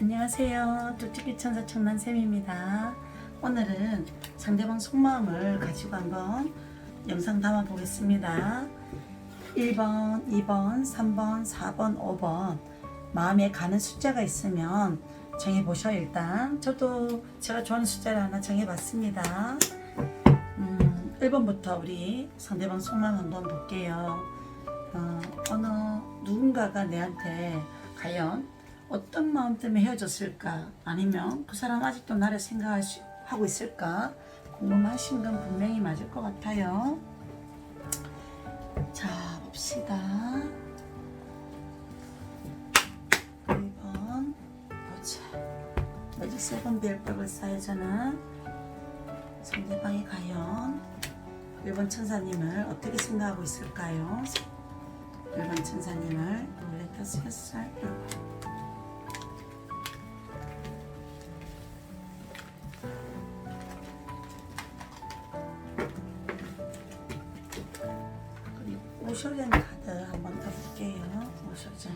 안녕하세요. 뚝뚝이 천사 청란쌤입니다. 오늘은 상대방 속마음을 가지고 한번 영상 담아 보겠습니다. 1번, 2번, 3번, 4번, 5번 마음에 가는 숫자가 있으면 정해보셔. 일단 저도 제가 좋아하는 숫자를 하나 정해봤습니다. 1번부터 우리 상대방 속마음 한번 볼게요. 어느 누군가가 내한테 과연 어떤 마음 때문에 헤어졌을까? 아니면 그 사람 아직도 나를 생각하고 있을까? 궁금하신 건 분명히 맞을 것 같아요. 자, 봅시다. 1번 보자. 매직 세븐 별벽을 쌓여주는 상대방이 과연 1번 천사님을 어떻게 생각하고 있을까요? 1번 천사님을 롤레타 스살 1번. 오셔전 카드 한번 더 볼게요. 오셔전.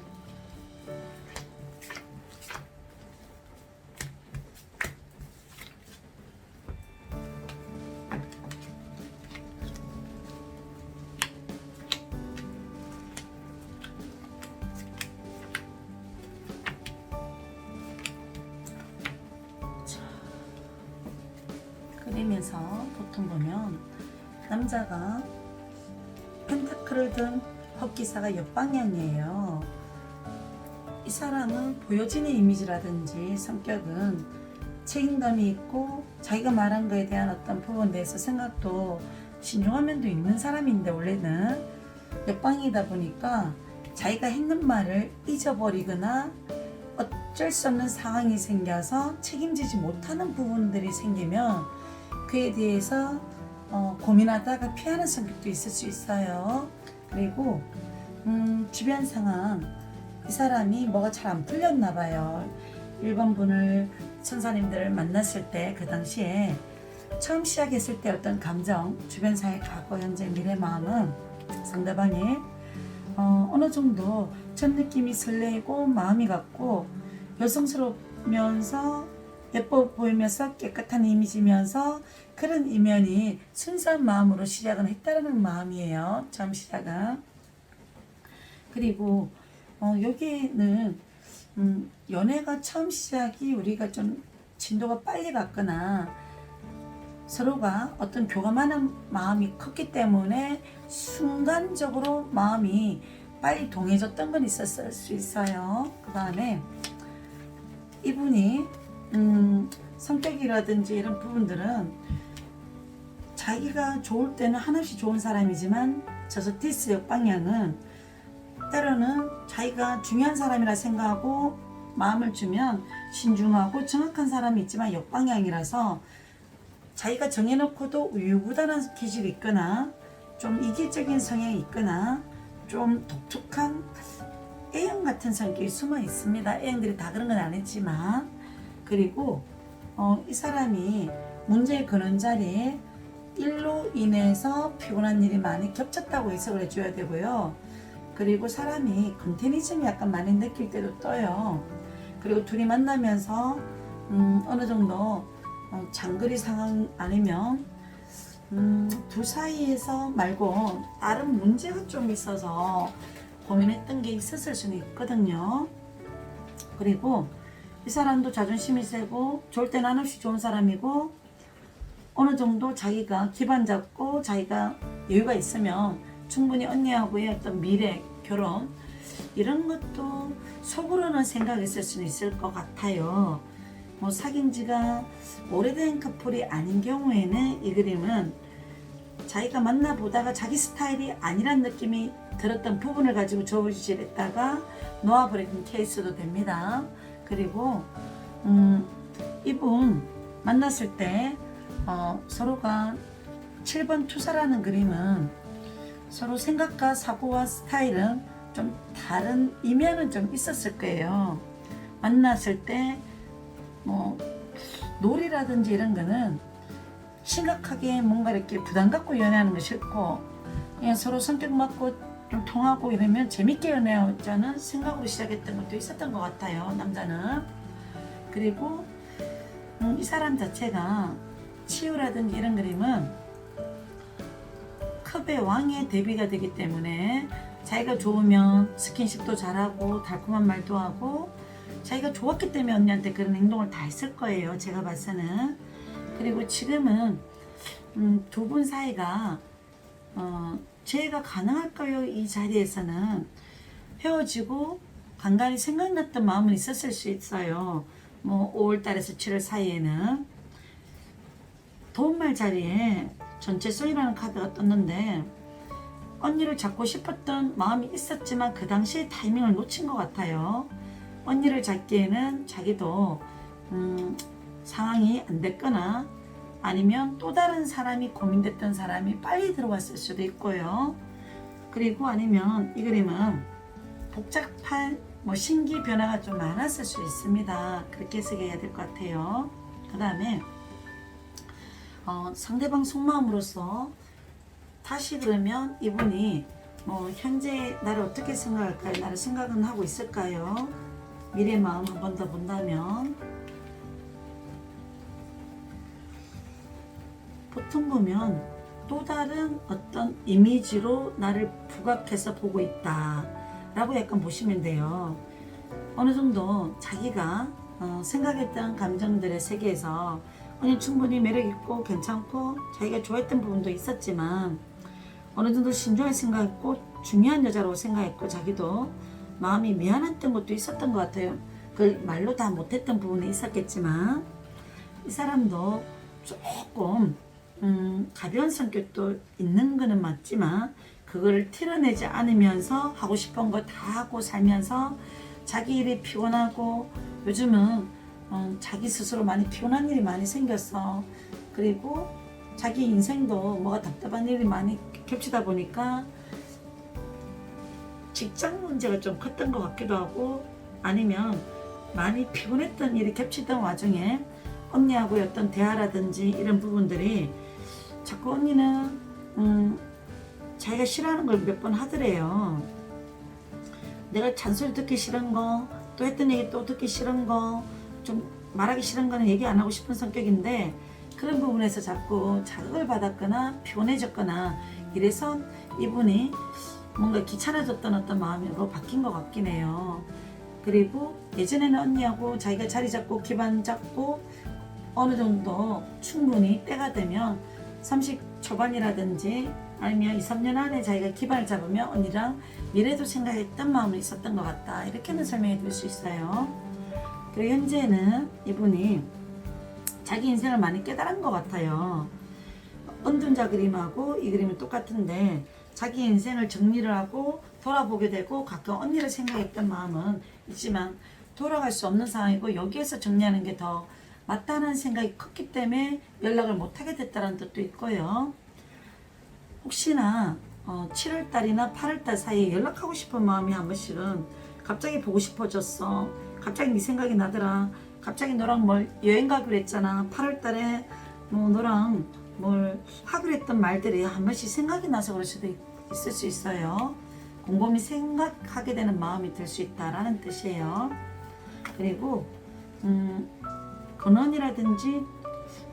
그리면서 보통 보면 남자가 펜타클을 든 헛기사가 옆방향이에요. 이 사람은 보여지는 이미지라든지 성격은 책임감이 있고 자기가 말한 거에 대한 어떤 부분에 대해서 생각도 신중한 면도 있는 사람인데 원래는 옆방이다 보니까 자기가 했는 말을 잊어버리거나 어쩔 수 없는 상황이 생겨서 책임지지 못하는 부분들이 생기면 그에 대해서 고민하다가 피하는 성격도 있을 수 있어요. 그리고 주변 상황, 이 사람이 뭐가 잘 안 풀렸나 봐요. 1번 분을 천사님들을 만났을 때 그 당시에 처음 시작했을 때 어떤 감정, 주변 사회, 과거, 현재, 미래 마음은 상대방이 어느 정도 전 느낌이 설레고 마음이 같고 여성스러우면서 예뻐 보이면서 깨끗한 이미지면서 그런 이면이 순수한 마음으로 시작은 했다는 마음이에요. 처음 시작은. 그리고 여기는 연애가 처음 시작이 우리가 좀 진도가 빨리 갔거나 서로가 어떤 교감하는 마음이 컸기 때문에 순간적으로 마음이 빨리 동해졌던 건 있었을 수 있어요. 그 다음에 이분이 성격이라든지 이런 부분들은 자기가 좋을 때는 한없이 좋은 사람이지만 저스티스 역방향은 때로는 자기가 중요한 사람이라 생각하고 마음을 주면 신중하고 정확한 사람이 있지만 역방향이라서 자기가 정해놓고도 우유부단한 기질이 있거나 좀 이기적인 성향이 있거나 좀 독특한 A형 같은 성격이 숨어 있습니다. A형들이 다 그런 건 아니지만. 그리고 이 사람이 문제의 근원 자리에 일로 인해서 피곤한 일이 많이 겹쳤다고 해석을 해줘야 되고요. 그리고 사람이 컨테니즘이 약간 많이 느낄 때도 떠요. 그리고 둘이 만나면서 어느 정도 장거리 상황 아니면 둘 사이에서 말고 다른 문제가 좀 있어서 고민했던 게 있었을 수는 있거든요. 그리고 이 사람도 자존심이 세고 좋을 때는 한없이 좋은 사람이고 어느 정도 자기가 기반 잡고 자기가 여유가 있으면 충분히 언니하고의 어떤 미래, 결혼 이런 것도 속으로는 생각했을 수는 있을 것 같아요. 뭐 사귄 지가 오래된 커플이 아닌 경우에는 이 그림은 자기가 만나보다가 자기 스타일이 아니란 느낌이 들었던 부분을 가지고 저울질했다가 놓아버린 케이스도 됩니다. 그리고 이분 만났을 때 서로가 7번 투사라는 그림은 서로 생각과 사고와 스타일은 좀 다른 이면은 좀 있었을 거예요. 만났을 때 뭐 놀이라든지 이런 거는 심각하게 뭔가 이렇게 부담 갖고 연애하는 거 싫고 그냥 서로 성격 맞고 좀 통하고 이러면 재밌게 연애하자는 생각으로 시작했던 것도 있었던 것 같아요. 남자는. 그리고 이 사람 자체가 치유라든지 이런 그림은 컵의 왕의 대비가 되기 때문에 자기가 좋으면 스킨십도 잘하고 달콤한 말도 하고 자기가 좋았기 때문에 언니한테 그런 행동을 다 했을 거예요. 제가 봐서는. 그리고 지금은 두 분 사이가 재회가 가능할까요? 이 자리에서는 헤어지고 간간히 생각났던 마음은 있었을 수 있어요. 뭐 5월달에서 7월 사이에는 도움말 자리에 전체성이라는 카드가 떴는데 언니를 잡고 싶었던 마음이 있었지만 그 당시에 타이밍을 놓친 것 같아요. 언니를 잡기에는 자기도 상황이 안 됐거나 아니면 또 다른 사람이 고민됐던 사람이 빨리 들어왔을 수도 있고요. 그리고 아니면 이 그림은 복잡한 신기 변화가 좀 많았을 수 있습니다. 그렇게 해석해야 될 것 같아요. 그 다음에 상대방 속마음으로서 다시 그러면 이분이 현재 나를 어떻게 생각할까요? 나를 생각은 하고 있을까요? 미래 마음 한 번 더 본다면 보통 보면 또 다른 어떤 이미지로 나를 부각해서 보고 있다 라고 약간 보시면 돼요. 어느 정도 자기가 생각했던 감정들의 세계에서 충분히 매력있고 괜찮고 자기가 좋아했던 부분도 있었지만 어느 정도 신중하게 생각했고 중요한 여자라고 생각했고 자기도 마음이 미안했던 것도 있었던 것 같아요. 그걸 말로 다 못했던 부분이 있었겠지만 이 사람도 조금 가벼운 성격도 있는 거는 맞지만 그거를 티러내지 않으면서 하고 싶은 거 다 하고 살면서 자기 일이 피곤하고 요즘은 자기 스스로 많이 피곤한 일이 많이 생겼어. 그리고 자기 인생도 뭐가 답답한 일이 많이 겹치다 보니까 직장 문제가 좀 컸던 것 같기도 하고 아니면 많이 피곤했던 일이 겹치던 와중에 언니하고의 어떤 대화라든지 이런 부분들이 자꾸 언니는 자기가 싫어하는 걸 몇 번 하더래요. 내가 잔소리 듣기 싫은 거, 또 했던 얘기 또 듣기 싫은 거, 좀 말하기 싫은 거는 얘기 안 하고 싶은 성격인데 그런 부분에서 자꾸 자극을 받았거나 피곤해졌거나 이래서 이분이 뭔가 귀찮아졌던 어떤 마음으로 바뀐 것 같긴 해요. 그리고 예전에는 언니하고 자기가 자리 잡고 기반 잡고 어느 정도 충분히 때가 되면 30 초반이라든지 아니면 2, 3년 안에 자기가 기반을 잡으면 언니랑 미래도 생각했던 마음이 있었던 것 같다. 이렇게는 설명해 드릴 수 있어요. 그리고 현재는 이분이 자기 인생을 많이 깨달은 것 같아요. 은둔자 그림하고 이 그림은 똑같은데 자기 인생을 정리를 하고 돌아보게 되고 가끔 언니를 생각했던 마음은 있지만 돌아갈 수 없는 상황이고 여기에서 정리하는 게 더 맞다는 생각이 컸기 때문에 연락을 못하게 됐다는 뜻도 있고요. 혹시나 7월달이나 8월달 사이에 연락하고 싶은 마음이 한 번씩은 갑자기 보고 싶어졌어. 갑자기 네 생각이 나더라. 갑자기 너랑 여행 가기로 했잖아. 8월달에 너랑 뭘 하기로 했던 말들이 한 번씩 생각이 나서 그럴 수도 있을 수 있어요. 곰곰이 생각하게 되는 마음이 들 수 있다라는 뜻이에요. 그리고 근원이라든지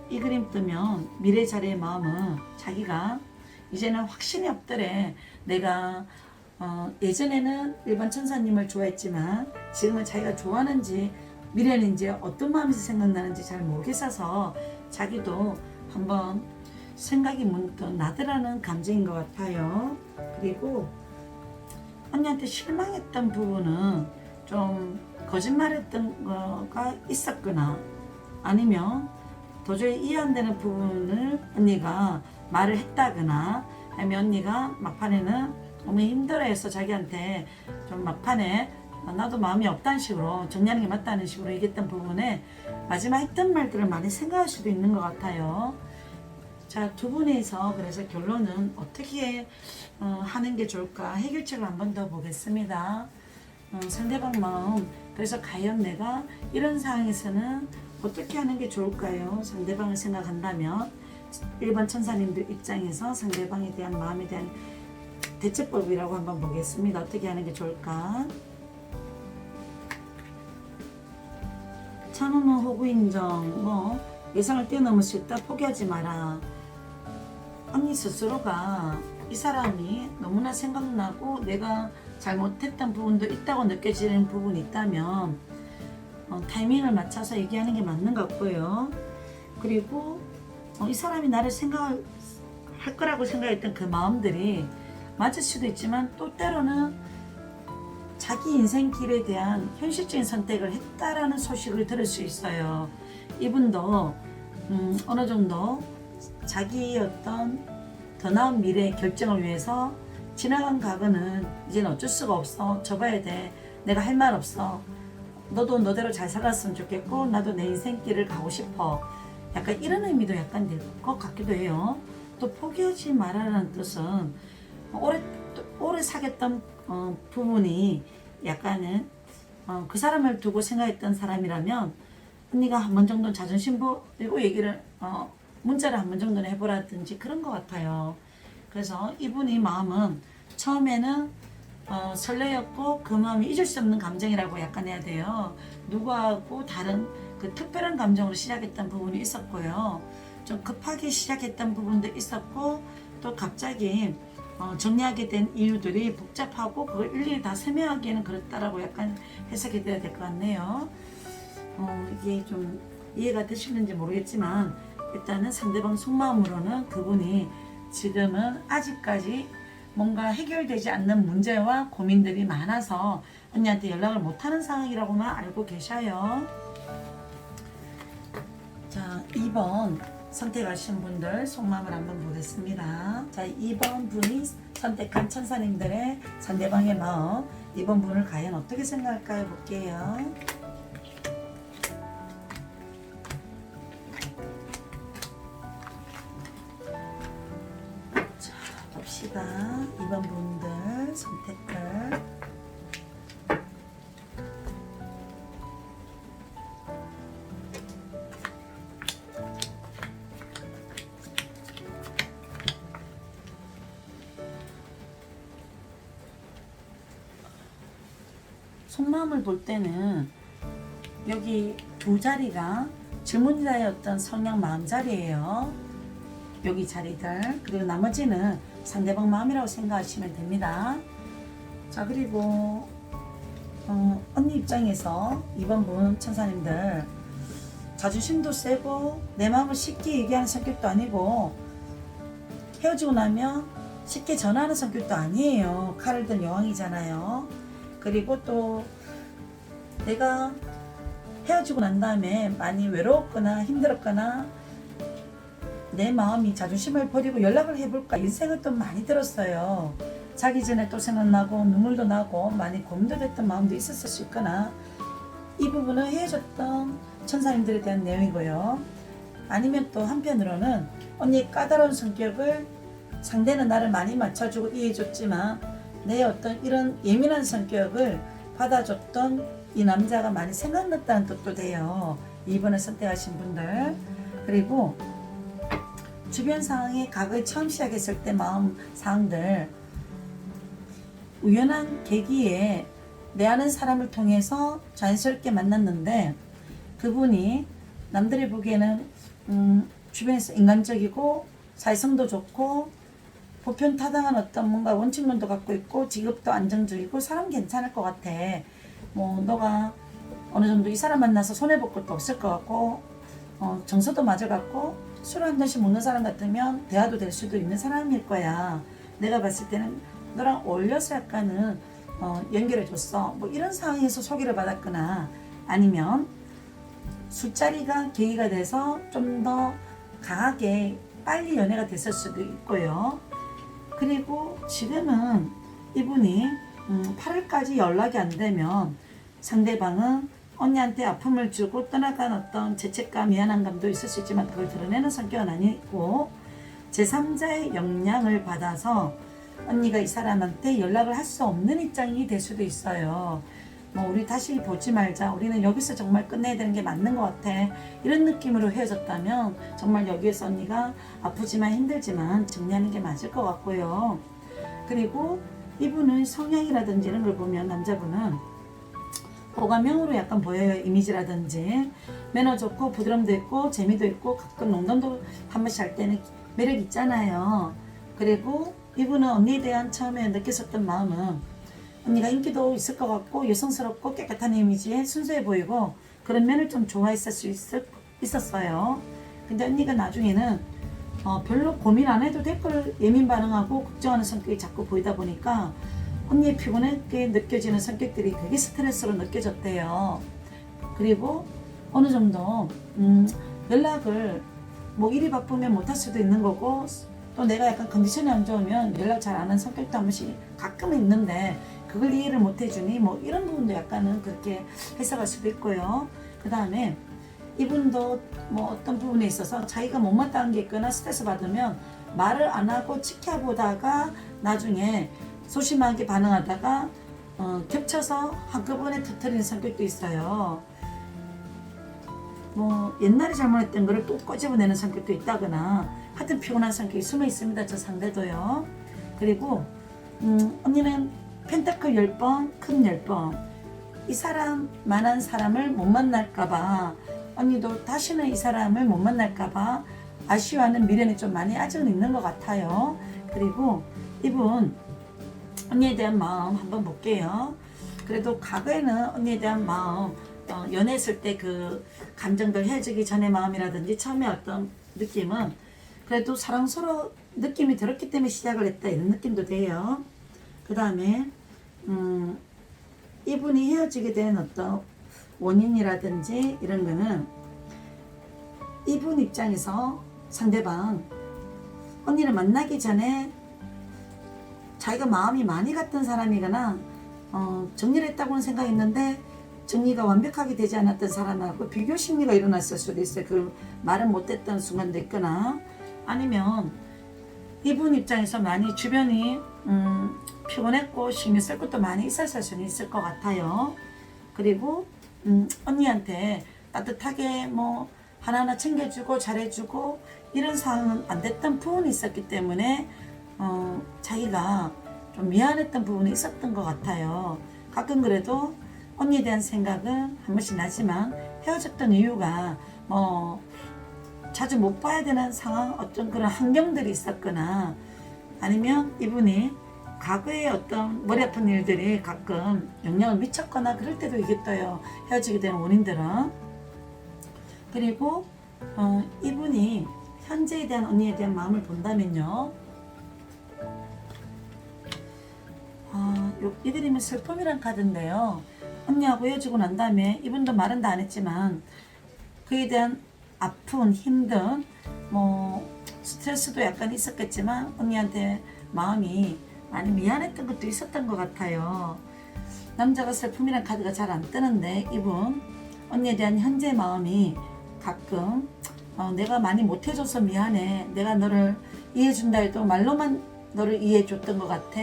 이 그림 뜨면 미래 자리의 마음은 자기가 이제는 확신이 없더래. 내가 예전에는 일반 천사님을 좋아했지만 지금은 자기가 좋아하는지 미래는 이제 어떤 마음에서 생각나는지 잘 모르겠어서 자기도 한번 생각이 문득 나더라는 감정인 것 같아요. 그리고 언니한테 실망했던 부분은 좀 거짓말했던 거가 있었거나 아니면 도저히 이해 안 되는 부분을 언니가 말을 했다거나 아니면 언니가 막판에는 너무 힘들어해서 자기한테 좀 막판에 나도 마음이 없다는 식으로 정리하는 게 맞다는 식으로 얘기했던 부분에 마지막 했던 말들을 많이 생각할 수도 있는 것 같아요. 자, 두 분이서 그래서 결론은 어떻게 하는 게 좋을까 해결책을 한 번 더 보겠습니다. 상대방 마음, 그래서 과연 내가 이런 상황에서는 어떻게 하는 게 좋을까요? 상대방을 생각한다면 일반 천사님들 입장에서 상대방에 대한 마음에 대한 대처법이라고 한번 보겠습니다. 어떻게 하는 게 좋을까? 참음은 호구 인정, 뭐 예상을 뛰어넘을 수 있다, 포기하지 마라. 언니 스스로가 이 사람이 너무나 생각나고 내가 잘못했던 부분도 있다고 느껴지는 부분이 있다면 타이밍을 맞춰서 얘기하는 게 맞는 것 같고요. 그리고 이 사람이 나를 생각할 거라고 생각했던 그 마음들이 맞을 수도 있지만 또 때로는 자기 인생길에 대한 현실적인 선택을 했다라는 소식을 들을 수 있어요. 이분도 어느 정도 자기 어떤 더 나은 미래의 결정을 위해서 지나간 과거는 이제는 어쩔 수가 없어. 접어야 돼. 내가 할 말 없어. 너도 너대로 잘 살았으면 좋겠고 나도 내 인생길을 가고 싶어. 약간 이런 의미도 약간 될 것 같기도 해요. 또 포기하지 말아라는 뜻은 오래 사귀었던 부분이 약간은 그 사람을 두고 생각했던 사람이라면 언니가 한 번 정도는 자존심 버리고 얘기를 문자를 한 번 정도는 해보라든지 그런 것 같아요. 그래서 이분이 마음은 처음에는 설레였고 그 마음이 잊을 수 없는 감정이라고 약간 해야 돼요. 누구하고 다른 그 특별한 감정으로 시작했던 부분이 있었고요. 좀 급하게 시작했던 부분도 있었고 또 갑자기 정리하게 된 이유들이 복잡하고 그걸 일일이 다 설명하기에는 그렇다라고 약간 해석이 돼야 될 것 같네요. 이게 좀 이해가 되시는지 모르겠지만 일단은 상대방 속마음으로는 그분이 지금은 아직까지 뭔가 해결되지 않는 문제와 고민들이 많아서 언니한테 연락을 못하는 상황이라고만 알고 계셔요. 자, 2번 선택하신 분들 속마음을 한번 보겠습니다. 자, 2번 분이 선택한 천사님들의 상대방의 마음, 2번 분을 과연 어떻게 생각할까요? 볼게요. 자, 봅시다. 2번 분들 선택을. 속마음을 볼 때는 여기 두 자리가 질문자의 어떤 성향 마음 자리예요. 여기 자리들. 그리고 나머지는 상대방 마음이라고 생각하시면 됩니다. 자, 그리고 언니 입장에서 2번 분 천사님들 자존심도 세고 내 마음을 쉽게 얘기하는 성격도 아니고 헤어지고 나면 쉽게 전화하는 성격도 아니에요. 칼을 든 여왕이잖아요. 그리고 또 내가 헤어지고 난 다음에 많이 외로웠거나 힘들었거나 내 마음이 자존심을 버리고 연락을 해볼까 이 생각을 또 많이 들었어요. 자기 전에 또 생각나고 눈물도 나고 많이 고민도 됐던 마음도 있었을 수 있거나 이 부분은 헤어졌던 천사님들에 대한 내용이고요. 아니면 또 한편으로는 언니의 까다로운 성격을 상대는 나를 많이 맞춰주고 이해해줬지만 내 어떤 이런 예민한 성격을 받아줬던 이 남자가 많이 생각났다는 뜻도 돼요. 2번을 선택하신 분들. 그리고 주변 상황이 과거에 처음 시작했을 때 마음 상황들 우연한 계기에 내 아는 사람을 통해서 자연스럽게 만났는데 그분이 남들이 보기에는 주변에서 인간적이고 사회성도 좋고 보편타당한 어떤 뭔가 원칙론도 갖고 있고 직업도 안정적이고 사람 괜찮을 것 같아. 뭐 너가 어느 정도 이 사람 만나서 손해볼 것도 없을 것 같고 정서도 맞을 것 같고 술 한 잔씩 먹는 사람 같으면 대화도 될 수도 있는 사람일 거야. 내가 봤을 때는 너랑 어울려서 약간은 연결해줬어. 뭐 이런 상황에서 소개를 받았거나 아니면 술자리가 계기가 돼서 좀 더 강하게 빨리 연애가 됐을 수도 있고요. 그리고 지금은 이분이 8월까지 연락이 안 되면 상대방은 언니한테 아픔을 주고 떠나간 어떤 죄책감, 미안한 감도 있을 수 있지만 그걸 드러내는 성격은 아니고 제3자의 영향을 받아서 언니가 이 사람한테 연락을 할 수 없는 입장이 될 수도 있어요. 뭐 우리 다시 보지 말자. 우리는 여기서 정말 끝내야 되는 게 맞는 것 같아. 이런 느낌으로 헤어졌다면 정말 여기에서 언니가 아프지만 힘들지만 정리하는 게 맞을 것 같고요. 그리고 이분의 성향이라든지 이런 걸 보면 남자분은 호감형으로 약간 보여요. 이미지라든지 매너 좋고 부드럼도 있고 재미도 있고 가끔 농담도 한 번씩 할 때는 매력 있잖아요. 그리고 이분은 언니에 대한 처음에 느꼈었던 마음은 언니가 인기도 있을 것 같고 여성스럽고 깨끗한 이미지에 순수해 보이고 그런 면을 좀 좋아했을 수 있었어요. 근데 언니가 나중에는 별로 고민 안 해도 될 걸 예민 반응하고 걱정하는 성격이 자꾸 보이다 보니까 언니의 피곤하게 느껴지는 성격들이 되게 스트레스로 느껴졌대요. 그리고 어느 정도 연락을 뭐 일이 바쁘면 못할 수도 있는 거고 또 내가 약간 컨디션이 안 좋으면 연락 잘 안 하는 성격도 한 번씩 가끔은 있는데 그걸 이해를 못 해주니 뭐 이런 부분도 약간은 그렇게 해석할 수도 있고요. 그 다음에 이분도 뭐 어떤 부분에 있어서 자기가 못마땅한 게 있거나 스트레스 받으면 말을 안 하고 지켜보다가 나중에 소심하게 반응하다가 겹쳐서 한꺼번에 터뜨리는 성격도 있어요. 뭐 옛날에 잘못했던 거를 또 꼬집어내는 성격도 있다거나 하여튼 피곤한 성격이 숨어 있습니다. 저 상대도요. 그리고 언니는 펜타클 10번, 큰 10번 이 사람만한 사람을 못 만날까봐 언니도 다시는 이 사람을 못 만날까봐 아쉬워하는 미련이 좀 많이 아직은 있는 것 같아요. 그리고 이분 언니에 대한 마음 한번 볼게요. 그래도 과거에는 언니에 대한 마음 연애했을 때 그 감정들 헤어지기 전의 마음이라든지 처음에 어떤 느낌은 그래도 사랑스러워 느낌이 들었기 때문에 시작을 했다 이런 느낌도 돼요. 그 다음에 이분이 헤어지게 된 어떤 원인이라든지 이런 거는 이분 입장에서 상대방 언니를 만나기 전에 자기가 마음이 많이 갔던 사람이거나 정리를 했다고는 생각했는데 정리가 완벽하게 되지 않았던 사람하고 비교 심리가 일어났을 수도 있어요. 그 말을 못했던 순간도 있거나 아니면 이분 입장에서 많이 주변이 피곤했고 신경 쓸 것도 많이 있었을 수는 있을 것 같아요. 그리고 언니한테 따뜻하게 뭐 하나하나 챙겨주고 잘해주고 이런 상황은 안 됐던 부분이 있었기 때문에 자기가 좀 미안했던 부분이 있었던 것 같아요. 가끔 그래도 언니에 대한 생각은 한 번씩 나지만 헤어졌던 이유가 뭐 자주 못 봐야 되는 상황 어떤 그런 환경들이 있었거나 아니면 이분이 과거의 어떤 머리 아픈 일들이 가끔 영향을 미쳤거나 그럴 때도 있겠어요. 헤어지게 되는 원인들은. 그리고 이분이 현재에 대한 언니에 대한 마음을 본다면요. 이 그림은 슬픔이란 카드인데요. 언니하고 헤어지고 난 다음에 이분도 말은 다 안 했지만 그에 대한 아픈 힘든 뭐 스트레스도 약간 있었겠지만 언니한테 마음이 많이 미안했던 것도 있었던 것 같아요. 남자가 슬픔이란 카드가 잘 안 뜨는데 이분 언니에 대한 현재 마음이 가끔 내가 많이 못해줘서 미안해, 내가 너를 이해해준다 해도 말로만 너를 이해해줬던 것 같아,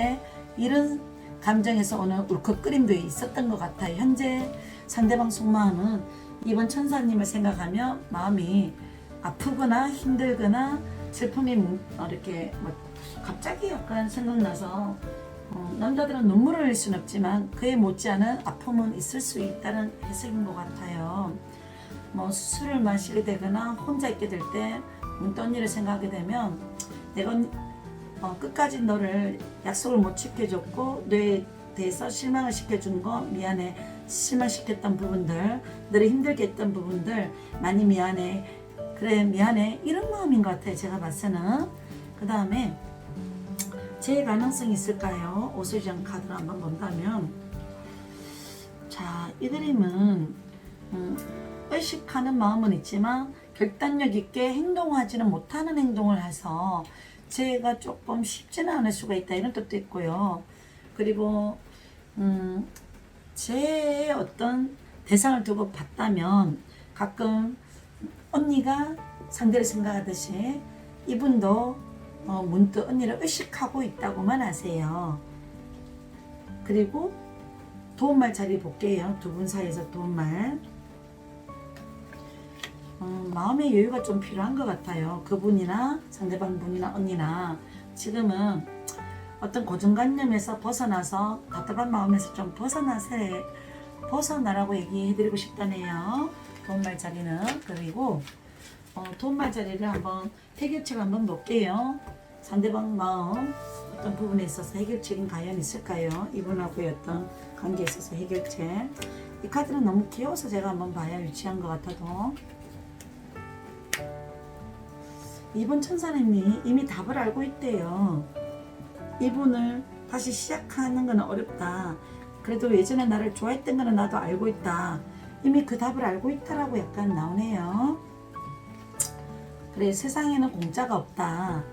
이런 감정에서 오는 울컥거림도 있었던 것 같아요. 현재 상대방 속마음은 이번 천사님을 생각하며 마음이 아프거나 힘들거나 슬픔이 이렇게 뭐 갑자기 약간 생각나서 남자들은 눈물을 흘릴 수는 없지만 그에 못지않은 아픔은 있을 수 있다는 해석인 것 같아요. 뭐 술을 마시게 되거나 혼자 있게 될 때 문득 언니를 생각하게 되면 내가 끝까지 너를 약속을 못 지켜줬고 너에 대해서 실망을 시켜준 거 미안해, 실망시켰던 부분들, 너를 힘들게 했던 부분들 많이 미안해, 그래 미안해, 이런 마음인 것 같아요. 제가 봤서는. 그 다음에 제 가능성이 있을까요? 오수정 카드로 한번 본다면, 자, 이 그림은 의식하는 마음은 있지만 결단력 있게 행동하지는 못하는 행동을 해서 제가 조금 쉽지는 않을 수가 있다, 이런 뜻도 있고요. 그리고 제 어떤 대상을 두고 봤다면 가끔 언니가 상대를 생각하듯이 이분도 문득 언니를 의식하고 있다고만 하세요. 그리고 도움말 자리 볼게요. 두 분 사이에서 도움말. 마음의 여유가 좀 필요한 것 같아요. 그분이나 상대방 분이나 언니나 지금은 어떤 고정관념에서 벗어나서 답답한 마음에서 좀 벗어나서 벗어나라고 얘기해드리고 싶다네요. 도움말자리는. 그리고 도움말자리를 한번 해결책 한번 볼게요. 상대방 마음 어떤 부분에 있어서 해결책은 과연 있을까요? 이분하고의 어떤 관계에 있어서 해결책. 이 카드는 너무 귀여워서 제가 한번 봐야 유치한 것 같아도, 이분 천사님이 이미 답을 알고 있대요. 이분을 다시 시작하는 건 어렵다. 그래도 예전에 나를 좋아했던 거는 나도 알고 있다. 이미 그 답을 알고 있다라고 약간 나오네요. 그래, 세상에는 공짜가 없다.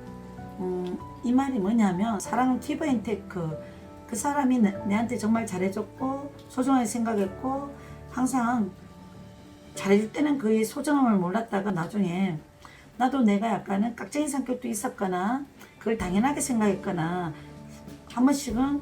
이 말이 뭐냐면, 사랑은 기브 앤 테이크. 그 사람이 내한테 정말 잘해줬고 소중하게 생각했고 항상 잘해줄 때는 그의 소중함을 몰랐다가 나중에 나도 내가 약간은 깍쟁이 성격도 있었거나 그걸 당연하게 생각했거나 한 번씩은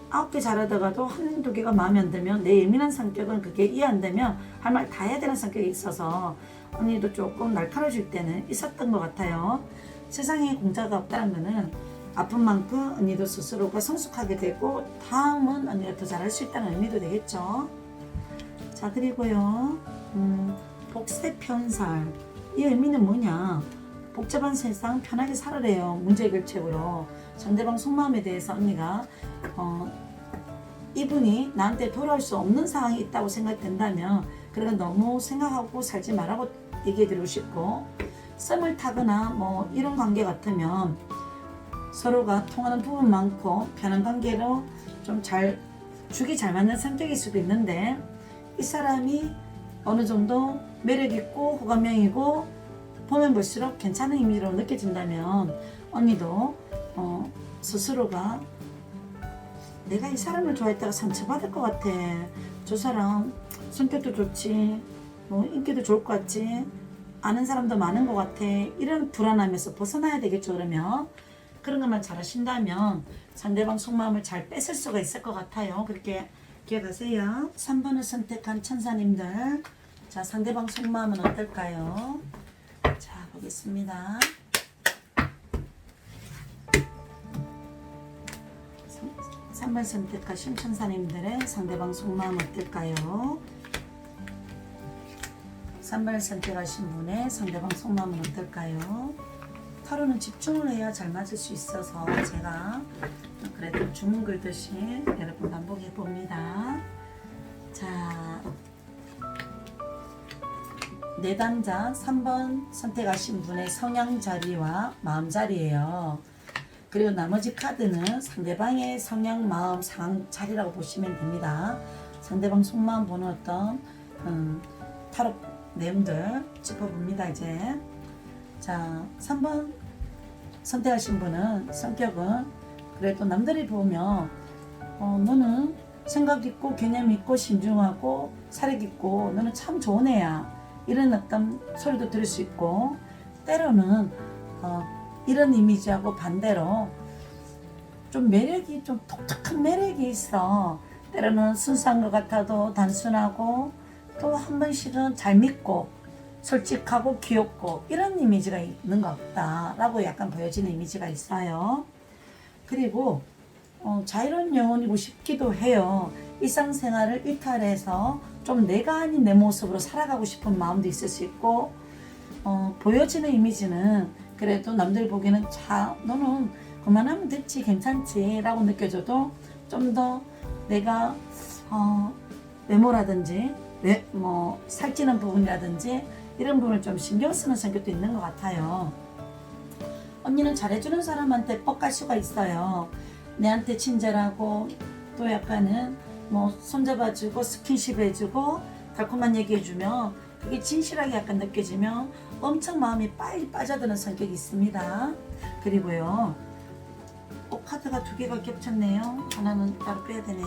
9개 잘하다가도 한두 개가 마음에 안 들면 내 예민한 성격은 그게 이해 안 되면 할 말 다 해야 되는 성격이 있어서 언니도 조금 날카로워질 때는 있었던 것 같아요. 세상에 공짜가 없다는 거는 아픈 만큼 언니도 스스로가 성숙하게 되고 다음은 언니가 더 잘할 수 있다는 의미도 되겠죠. 자, 그리고요 복세 편살. 이 의미는 뭐냐, 복잡한 세상 편하게 살아래요. 문제 해결책으로 상대방 속마음에 대해서 언니가 이분이 나한테 돌아올 수 없는 상황이 있다고 생각된다면 그래도 너무 생각하고 살지 말라고 얘기해 드리고 싶고, 썸을 타거나 뭐 이런 관계 같으면 서로가 통하는 부분 많고 편한 관계로 좀 잘 죽이 잘 맞는 성격일 수도 있는데, 이 사람이 어느 정도 매력있고 호감형이고 보면 볼수록 괜찮은 이미지로 느껴진다면 언니도 스스로가 내가 이 사람을 좋아했다가 상처받을 것 같아. 저 사람 성격도 좋지, 뭐 인기도 좋을 것 같지, 아는 사람도 많은 것 같아. 이런 불안함에서 벗어나야 되겠죠. 그러면 그런 것만 잘 하신다면 상대방 속마음을 잘 뺏을 수가 있을 것 같아요. 그렇게 기억하세요. 3번을 선택한 천사님들, 자, 상대방 속마음은 어떨까요? 자, 보겠습니다. 3번 선택하신 천사님들의 상대방 속마음 어떨까요? 3번 선택하신 분의 상대방 속마음은 어떨까요? 타로는 집중을 해야 잘 맞을 수 있어서 제가 그래도 주문 긁듯이 여러분 반복해 봅니다. 자, 내담자 3번 선택하신 분의 성향 자리와 마음 자리예요. 그리고 나머지 카드는 상대방의 성향, 마음, 상황 자리라고 보시면 됩니다. 상대방 속마음 보는 어떤 타로 내용들 짚어봅니다. 이제 자, 3번 선택하신 분은 성격은 그래도 남들이 보면 너는 생각 있고 개념 있고 신중하고 사력 있고 너는 참 좋은 애야, 이런 어떤 소리도 들을 수 있고, 때로는 이런 이미지하고 반대로 좀 매력이, 좀 독특한 매력이 있어. 때로는 순수한 것 같아도 단순하고 또 한 번씩은 잘 믿고 솔직하고 귀엽고 이런 이미지가 있는 것 같다라고 약간 보여지는 이미지가 있어요. 그리고 자유로운 영혼이고 싶기도 해요. 일상생활을 이탈해서 좀 내가 아닌 내 모습으로 살아가고 싶은 마음도 있을 수 있고, 보여지는 이미지는 그래도 남들 보기에는 너는 그만하면 됐지, 괜찮지 라고 느껴져도 좀 더 내가 외모라든지 뭐 살찌는 부분이라든지 이런 부분을 좀 신경 쓰는 성격도 있는 것 같아요. 언니는 잘해주는 사람한테 뻑갈 수가 있어요. 내한테 친절하고 또 약간은 뭐 손잡아주고 스킨십 해주고 달콤한 얘기해주면 그게 진실하게 약간 느껴지면 엄청 마음이 빨리 빠져드는 성격이 있습니다. 그리고요, 카드가 두 개가 겹쳤네요. 하나는 따로 빼야 되네.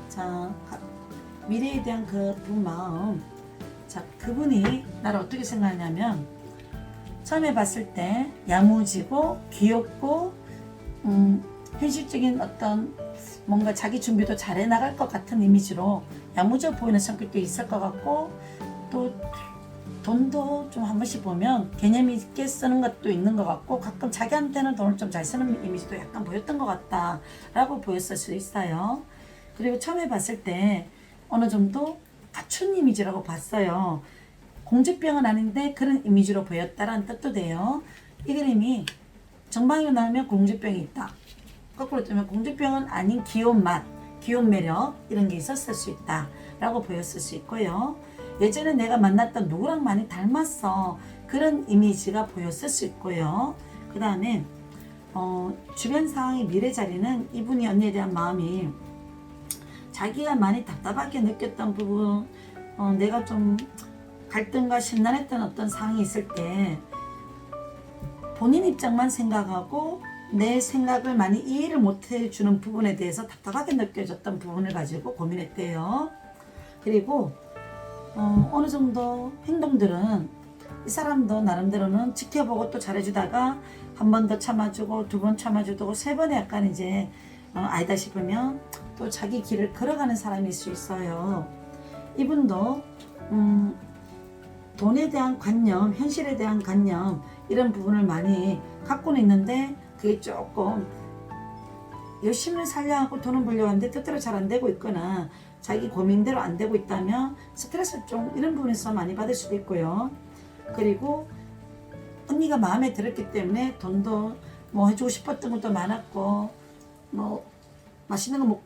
자, 미래에 대한 그 마음. 자, 그분이 나를 어떻게 생각하냐면 처음에 봤을 때 야무지고 귀엽고 현실적인 어떤 뭔가 자기 준비도 잘해 나갈 것 같은 이미지로 야무져 보이는 성격도 있을 것 같고, 또 돈도 좀 한 번씩 보면 개념 있게 쓰는 것도 있는 것 같고, 가끔 자기한테는 돈을 좀 잘 쓰는 이미지도 약간 보였던 것 같다 라고 보였을 수 있어요. 그리고 처음에 봤을 때 어느 정도 갖춘 이미지라고 봤어요. 공주병은 아닌데 그런 이미지로 보였다라는 뜻도 돼요. 이 그림이 정방으로 나오면 공주병이 있다. 거꾸로 뜨면 공주병은 아닌 귀여운 맛, 귀여운 매력 이런 게 있었을 수 있다 라고 보였을 수 있고요. 예전에 내가 만났던 누구랑 많이 닮았어 그런 이미지가 보였을 수 있고요. 그 다음에 주변 상황의 미래 자리는 이분이 언니에 대한 마음이 자기가 많이 답답하게 느꼈던 부분, 내가 좀 갈등과 심란했던 어떤 상황이 있을 때 본인 입장만 생각하고 내 생각을 많이 이해를 못 해주는 부분에 대해서 답답하게 느껴졌던 부분을 가지고 고민했대요. 그리고 어느 정도 행동들은 이 사람도 나름대로는 지켜보고 또 잘해주다가 한 번 더 참아주고 두 번 참아주고 세 번에 약간 이제 아니다 싶으면 또 자기 길을 걸어가는 사람일 수 있어요. 이분도 돈에 대한 관념, 현실에 대한 관념 이런 부분을 많이 갖고는 있는데 그게 조금 열심히 살려 하고 돈을 벌려고 하는데 뜻대로 잘 안 되고 있거나 자기 고민대로 안 되고 있다면 스트레스 좀 이런 부분에서 많이 받을 수도 있고요. 그리고 언니가 마음에 들었기 때문에 돈도 뭐 해주고 싶었던 것도 많았고 뭐 맛있는 거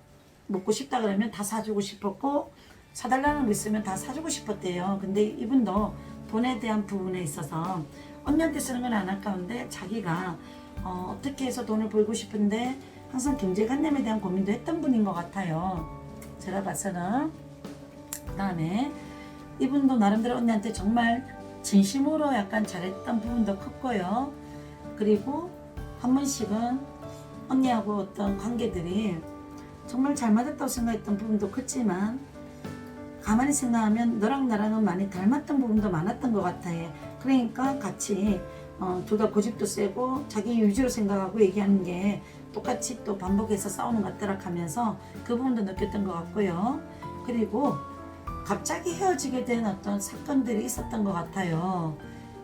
먹고 싶다 그러면 다 사주고 싶었고 사달라는 거 있으면 다 사주고 싶었대요. 근데 이분도 돈에 대한 부분에 있어서 언니한테 쓰는 건 안 아까운데 자기가 어떻게 해서 돈을 벌고 싶은데 항상 경제관념에 대한 고민도 했던 분인 것 같아요. 제가 봐서는. 그 다음에 이분도 나름대로 언니한테 정말 진심으로 약간 잘했던 부분도 컸고요. 그리고 한 번씩은 언니하고 어떤 관계들이 정말 잘 맞았다고 생각했던 부분도 컸지만 가만히 생각하면 너랑 나랑은 많이 닮았던 부분도 많았던 것 같아요. 그러니까 같이 둘 다 고집도 세고 자기 위주로 생각하고 얘기하는 게 똑같이 또 반복해서 싸우는 것 같더라 하면서 그 부분도 느꼈던 것 같고요. 그리고 갑자기 헤어지게 된 어떤 사건들이 있었던 것 같아요.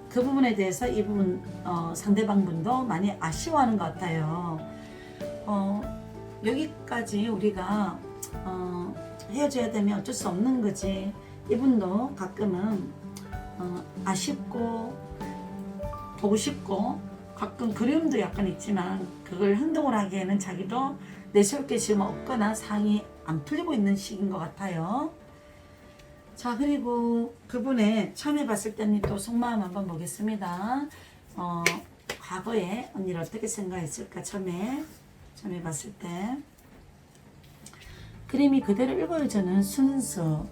그 부분에 대해서 이 부분 상대방분도 많이 아쉬워하는 것 같아요. 여기까지 우리가 헤어져야 되면 어쩔 수 없는 거지. 이분도 가끔은 아쉽고 보고 싶고 가끔 그리움도 약간 있지만 그걸 행동을 하기에는 자기도 내세울 게 지금 없거나 상이 안 풀리고 있는 시기인 것 같아요. 자, 그리고 그분의 처음에 봤을 때는 또 속마음 한번 보겠습니다. 과거에 언니를 어떻게 생각했을까 처음에 봤을 때 그림이 그대로 읽어주는 순수.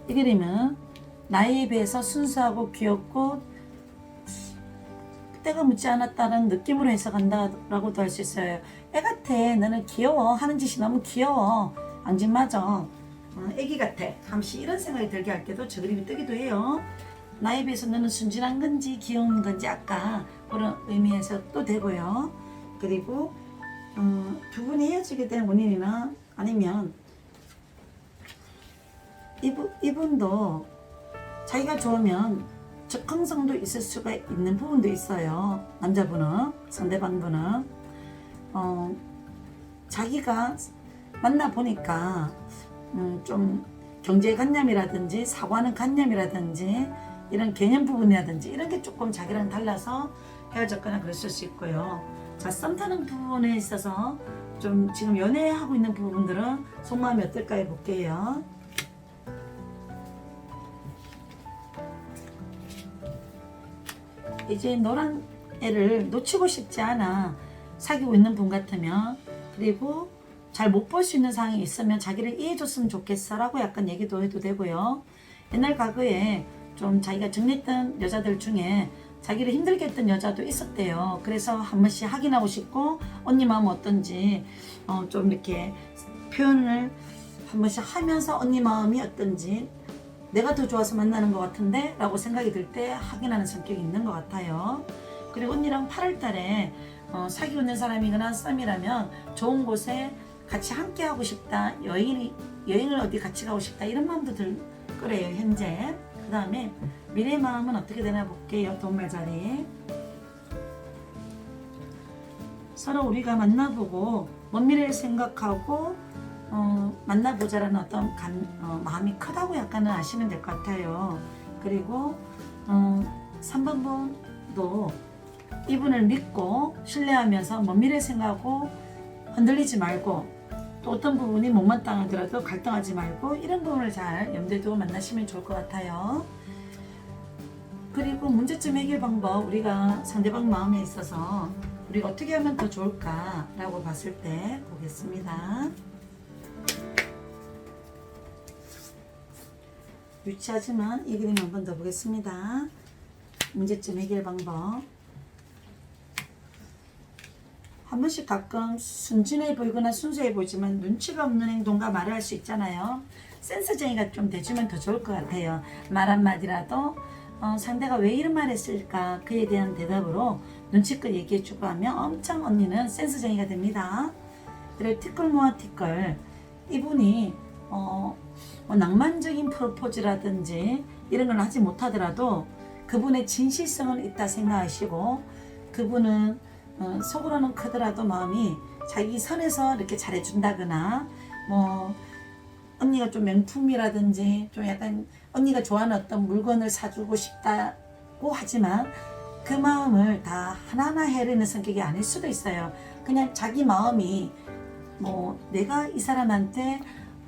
이 그림은 나이에 비해서 순수하고 귀엽고 때가 묻지 않았다는 느낌으로 해석한다라고도 할 수 있어요. 애 같아, 너는 귀여워, 하는 짓이 너무 귀여워, 앙증맞아, 애기 같아, 잠시 이런 생각이 들게 할 때도 저 그림이 뜨기도 해요. 나이에 비해서 너는 순진한 건지 귀여운 건지 아까 그런 의미에서 또 되고요. 그리고 두 분이 헤어지게 된 원인이나 아니면 이분도 자기가 좋으면 적응성도 있을 수가 있는 부분도 있어요. 남자분은, 상대방분은 자기가 만나보니까 좀 경제관념이라든지 사고하는 관념이라든지 이런 개념 부분이라든지 이런 게 조금 자기랑 달라서 헤어졌거나 그랬을 수 있고요. 자, 썸 타는 부분에 있어서 좀 지금 연애하고 있는 부분들은 속마음이 어떨까 해볼게요. 이제 너란 애를 놓치고 싶지 않아. 사귀고 있는 분 같으면. 그리고 잘 못 볼 수 있는 상황이 있으면 자기를 이해해줬으면 좋겠어 라고 약간 얘기도 해도 되고요. 옛날 과거에 좀 자기가 정리했던 여자들 중에 자기를 힘들게 했던 여자도 있었대요. 그래서 한 번씩 확인하고 싶고 언니 마음 어떤지 좀 이렇게 표현을 한 번씩 하면서 언니 마음이 어떤지 내가 더 좋아서 만나는 것 같은데 라고 생각이 들 때 확인하는 성격이 있는 것 같아요. 그리고 언니랑 8월 달에 사귀고 있는 사람이거나 썸이라면 좋은 곳에 같이 함께 하고 싶다, 여행을 어디 같이 가고 싶다 이런 마음도 들 거래요 현재. 그 다음에 미래 마음은 어떻게 되나 볼게요. 돈말자리 서로 우리가 만나보고 먼 미래를 생각하고 만나보자라는 어떤 마음이 크다고 약간은 아시면 될 것 같아요. 그리고 3번분도 이분을 믿고 신뢰하면서 미래 생각하고 흔들리지 말고, 또 어떤 부분이 못마땅하더라도 갈등하지 말고 이런 부분을 잘 염두에 두고 만나시면 좋을 것 같아요. 그리고 문제점 해결 방법, 우리가 상대방 마음에 있어서 우리가 어떻게 하면 더 좋을까라고 봤을 때 보겠습니다. 유치하지만 이 그림 한 번 더 보겠습니다. 문제점 해결 방법. 한 번씩 가끔 순진해 보이거나 순수해 보이지만 눈치가 없는 행동과 말을 할 수 있잖아요. 센스쟁이가 좀 돼주면 더 좋을 것 같아요. 말 한마디라도 상대가 왜 이런 말 했을까, 그에 대한 대답으로 눈치껏 얘기해주고 하면 엄청 언니는 센스쟁이가 됩니다. 그리고 티끌모아 티끌, 이분이 낭만적인 프로포즈라든지 이런 걸 하지 못하더라도 그분의 진실성은 있다 생각하시고, 그분은 속으로는 크더라도 마음이 자기 선에서 이렇게 잘해준다거나, 언니가 좀 명품이라든지 좀 약간 언니가 좋아하는 어떤 물건을 사주고 싶다고 하지만 그 마음을 다 하나하나 헤아리는 성격이 아닐 수도 있어요. 그냥 자기 마음이 내가 이 사람한테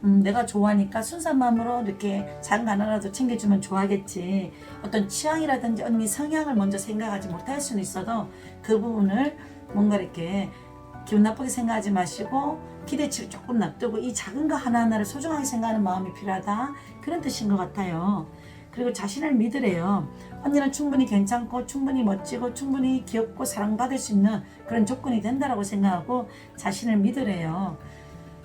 내가 좋아하니까 순수한 마음으로 이렇게 작은 거 하나라도 챙겨주면 좋아하겠지, 어떤 취향이라든지 언니 성향을 먼저 생각하지 못할 수는 있어도 그 부분을 뭔가 이렇게 기분 나쁘게 생각하지 마시고 기대치를 조금 놔두고 이 작은 거 하나하나를 소중하게 생각하는 마음이 필요하다, 그런 뜻인 것 같아요. 그리고 자신을 믿으래요. 언니는 충분히 괜찮고 충분히 멋지고 충분히 귀엽고 사랑받을 수 있는 그런 조건이 된다라고 생각하고 자신을 믿으래요.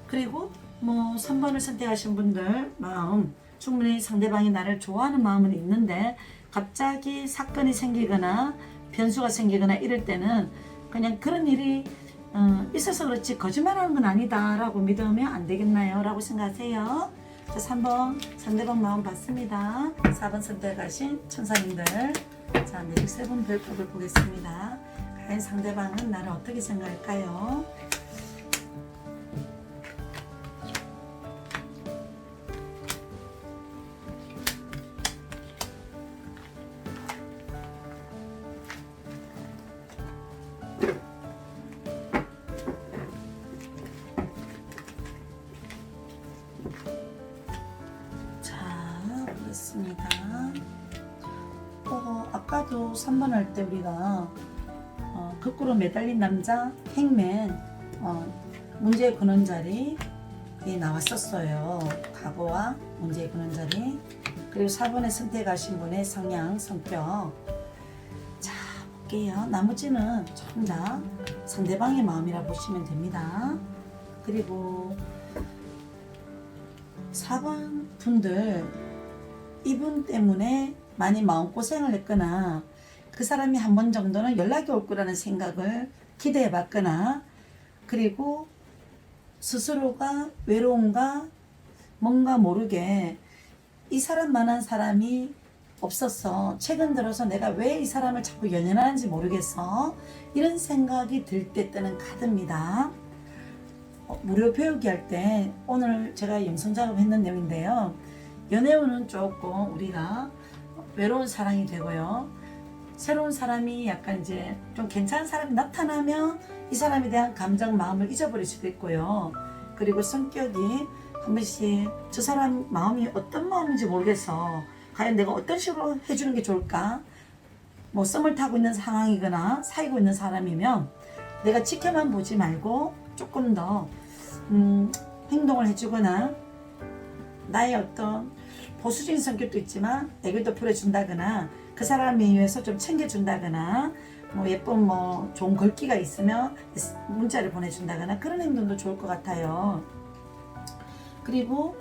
그리고 3번을 선택하신 분들 마음, 충분히 상대방이 나를 좋아하는 마음은 있는데 갑자기 사건이 생기거나 변수가 생기거나 이럴 때는 그냥 그런 일이 있어서 그렇지 거짓말하는 건 아니다 라고 믿으면 안 되겠나요? 라고 생각하세요. 자, 3번 상대방 마음 봤습니다. 4번 선택하신 천사님들, 자, 매직 3번 별법을 보겠습니다. 과연 상대방은 나를 어떻게 생각할까요? 보겠습니다. 아까도 3번 할 때 우리가 거꾸로 매달린 남자, 행맨, 문제의 근원자리 나왔었어요. 과거와 문제의 근원자리. 그리고 4번에 선택하신 분의 성향, 성격. 자, 볼게요. 나머지는 전부 다 상대방의 마음이라 보시면 됩니다. 그리고 4번 분들, 이분 때문에 많이 마음고생을 했거나 그 사람이 한 번 정도는 연락이 올 거라는 생각을 기대해 봤거나, 그리고 스스로가 외로움과 뭔가 모르게 이 사람만한 사람이 없었어, 최근 들어서 내가 왜 이 사람을 자꾸 연연하는지 모르겠어, 이런 생각이 들 때 뜨는 카드입니다. 무료 배우기 할 때 오늘 제가 영상 작업했는 내용인데요. 연애운은 조금 우리가 외로운 사랑이 되고요. 새로운 사람이 약간 이제 좀 괜찮은 사람이 나타나면 이 사람에 대한 감정, 마음을 잊어버릴 수도 있고요. 그리고 성격이 한 번씩 저 사람 마음이 어떤 마음인지 모르겠어, 과연 내가 어떤 식으로 해주는 게 좋을까, 썸을 타고 있는 상황이거나 사귀고 있는 사람이면 내가 지켜만 보지 말고 조금 더 행동을 해주거나, 나의 어떤 보수적인 성격도 있지만 애교도 부려준다거나, 그 사람에 의해서 좀 챙겨준다거나, 예쁜 좋은 글귀가 있으면 문자를 보내준다거나, 그런 행동도 좋을 것 같아요. 그리고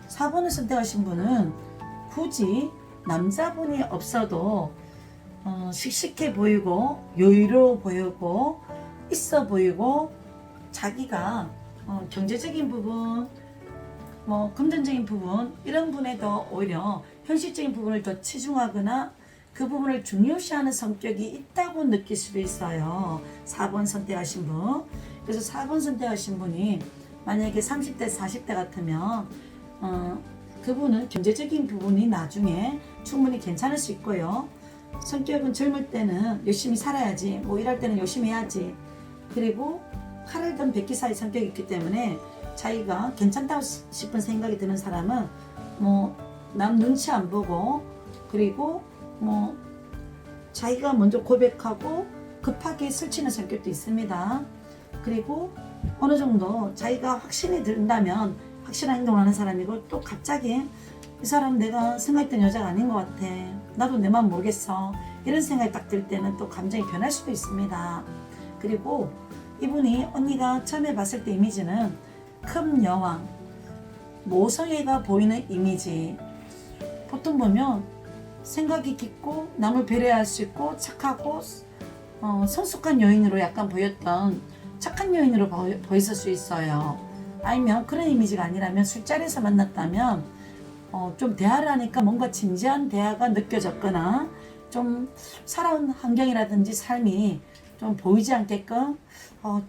4번을 선택하신 분은 굳이 남자분이 없어도 씩씩해 보이고 여유로워 보이고 있어 보이고, 자기가 경제적인 부분, 금전적인 부분, 이런 부분에 더 오히려 현실적인 부분을 더 치중하거나 그 부분을 중요시하는 성격이 있다고 느낄 수도 있어요. 4번 선택하신 분. 그래서 4번 선택하신 분이 만약에 30대 40대 같으면 그분은 경제적인 부분이 나중에 충분히 괜찮을 수 있고요. 성격은 젊을 때는 열심히 살아야지, 뭐 일할 때는 열심히 해야지, 그리고 칼을 든 백기사의 성격이 있기 때문에 자기가 괜찮다고 싶은 생각이 드는 사람은 뭐 남 눈치 안 보고, 그리고 뭐 자기가 먼저 고백하고 급하게 설치는 성격도 있습니다. 그리고 어느 정도 자기가 확신이 든다면 확실한 행동을 하는 사람이고, 또 갑자기 이 사람 내가 생각했던 여자가 아닌 것 같아, 나도 내 마음 모르겠어, 이런 생각이 딱 들 때는 또 감정이 변할 수도 있습니다. 그리고 이분이 언니가 처음에 봤을 때 이미지는 큰 여왕, 모성애가 보이는 이미지. 보통 보면 생각이 깊고 남을 배려할 수 있고 착하고 성숙한 여인으로 약간 보였던 착한 여인으로 보였을 수 있어요. 아니면 그런 이미지가 아니라면 술자리에서 만났다면 좀 대화를 하니까 뭔가 진지한 대화가 느껴졌거나 좀 살아온 환경이라든지 삶이 좀 보이지 않게끔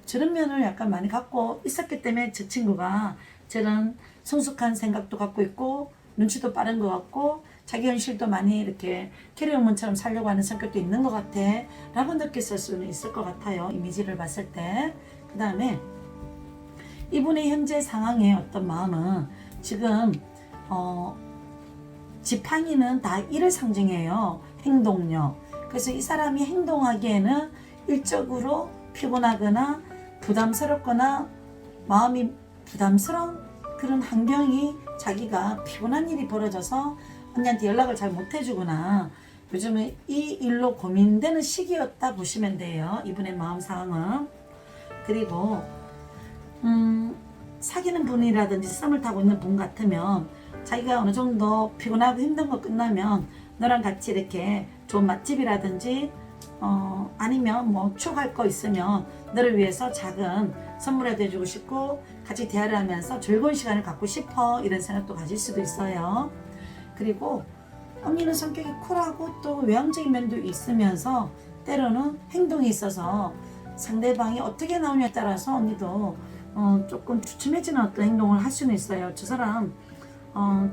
저런 면을 약간 많이 갖고 있었기 때문에 저 친구가 저런 성숙한 생각도 갖고 있고 눈치도 빠른 것 같고 자기 현실도 많이 이렇게 캐리어문처럼 살려고 하는 성격도 있는 것 같아 라고 느꼈을 수는 있을 것 같아요. 이미지를 봤을 때. 그 다음에 이분의 현재 상황의 어떤 마음은 지금 지팡이는 다 일을 상징해요. 행동력. 그래서 이 사람이 행동하기에는 일적으로 피곤하거나 부담스럽거나 마음이 부담스러운 그런 환경이, 자기가 피곤한 일이 벌어져서 언니한테 연락을 잘 못 해주거나 요즘은 이 일로 고민되는 시기였다 보시면 돼요. 이분의 마음 상황은. 그리고 사귀는 분이라든지 썸을 타고 있는 분 같으면 자기가 어느 정도 피곤하고 힘든 거 끝나면 너랑 같이 이렇게 좋은 맛집이라든지 아니면 뭐 추억할 거 있으면 너를 위해서 작은 선물이라도 해주고 싶고 같이 대화를 하면서 즐거운 시간을 갖고 싶어, 이런 생각도 가질 수도 있어요. 그리고 언니는 성격이 쿨하고 또 외향적인 면도 있으면서 때로는 행동이 있어서 상대방이 어떻게 나오냐에 따라서 언니도 조금 주춤해지는 어떤 행동을 할 수는 있어요. 저 사람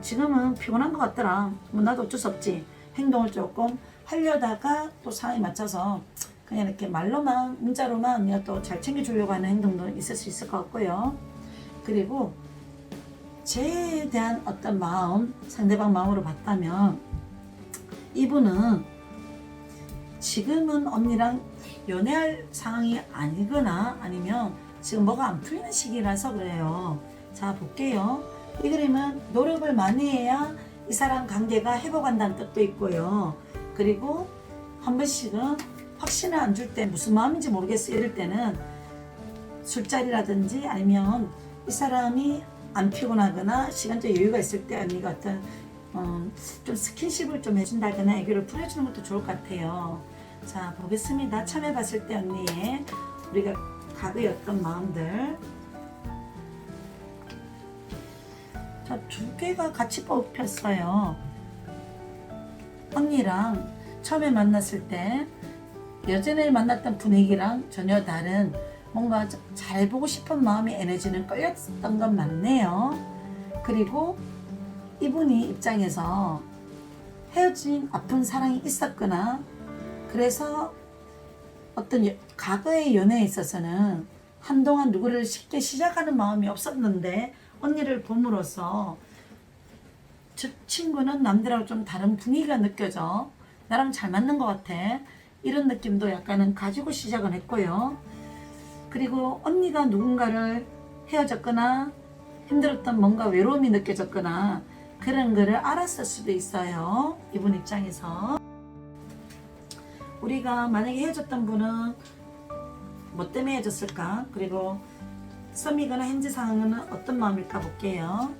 지금은 피곤한 것 같더라, 뭐 나도 어쩔 수 없지, 행동을 조금 하려다가 또 상황에 맞춰서 그냥 이렇게 말로만 문자로만 내가 또 잘 챙겨주려고 하는 행동도 있을 수 있을 것 같고요. 그리고 쟤에 대한 어떤 마음, 상대방 마음으로 봤다면 이분은 지금은 언니랑 연애할 상황이 아니거나 아니면 지금 뭐가 안 풀리는 시기라서 그래요. 자, 볼게요. 이 그림은 노력을 많이 해야 이 사람 관계가 회복한다는 뜻도 있고요. 그리고 한 번씩은 확신을 안 줄 때 무슨 마음인지 모르겠어 이럴 때는 술자리라든지 아니면 이 사람이 안 피곤하거나 시간적 여유가 있을 때 언니가 어떤 좀 스킨십을 좀 해준다거나 애교를 풀어주는 것도 좋을 것 같아요. 자, 보겠습니다. 처음에 봤을 때 언니의 우리가 과거의 어떤 마음들. 자, 두 개가 같이 뽑혔어요. 언니랑 처음에 만났을 때 예전에 만났던 분위기랑 전혀 다른 뭔가 잘 보고 싶은 마음의 에너지는 끌렸던 건 맞네요. 그리고 이분이 입장에서 헤어진 아픈 사랑이 있었거나 그래서 어떤 과거의 연애에 있어서는 한동안 누구를 쉽게 시작하는 마음이 없었는데 언니를 봄으로써 저 친구는 남들하고 좀 다른 분위기가 느껴져, 나랑 잘 맞는 것 같아, 이런 느낌도 약간은 가지고 시작을 했고요. 그리고 언니가 누군가를 헤어졌거나 힘들었던 뭔가 외로움이 느껴졌거나 그런 거를 알았을 수도 있어요. 이분 입장에서. 우리가 만약에 헤어졌던 분은 뭐 때문에 헤어졌을까? 그리고 썸이거나 현재 상황은 어떤 마음일까 볼게요.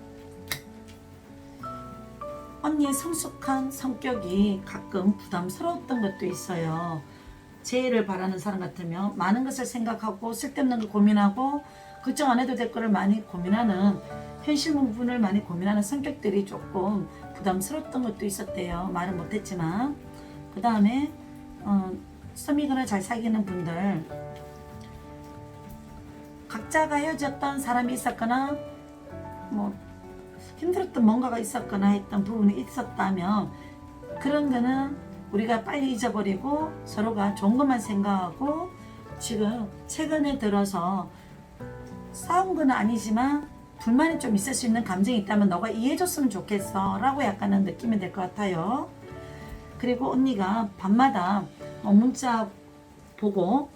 언니의 성숙한 성격이 가끔 부담스러웠던 것도 있어요. 재해를 바라는 사람 같으면 많은 것을 생각하고 쓸데없는 걸 고민하고 걱정 안 해도 될 거를 많이 고민하는, 현실 부분을 많이 고민하는 성격들이 조금 부담스러웠던 것도 있었대요. 말은 못했지만. 그 다음에 썸이거나 잘 사귀는 분들 각자가 헤어졌던 사람이 있었거나 뭐 힘들었던 뭔가가 있었거나 했던 부분이 있었다면 그런 거는 우리가 빨리 잊어버리고 서로가 좋은 것만 생각하고 지금 최근에 들어서 싸운 건 아니지만 불만이 좀 있을 수 있는 감정이 있다면 너가 이해해줬으면 좋겠어 라고 약간은 느끼면 될 것 같아요. 그리고 언니가 밤마다 문자 보고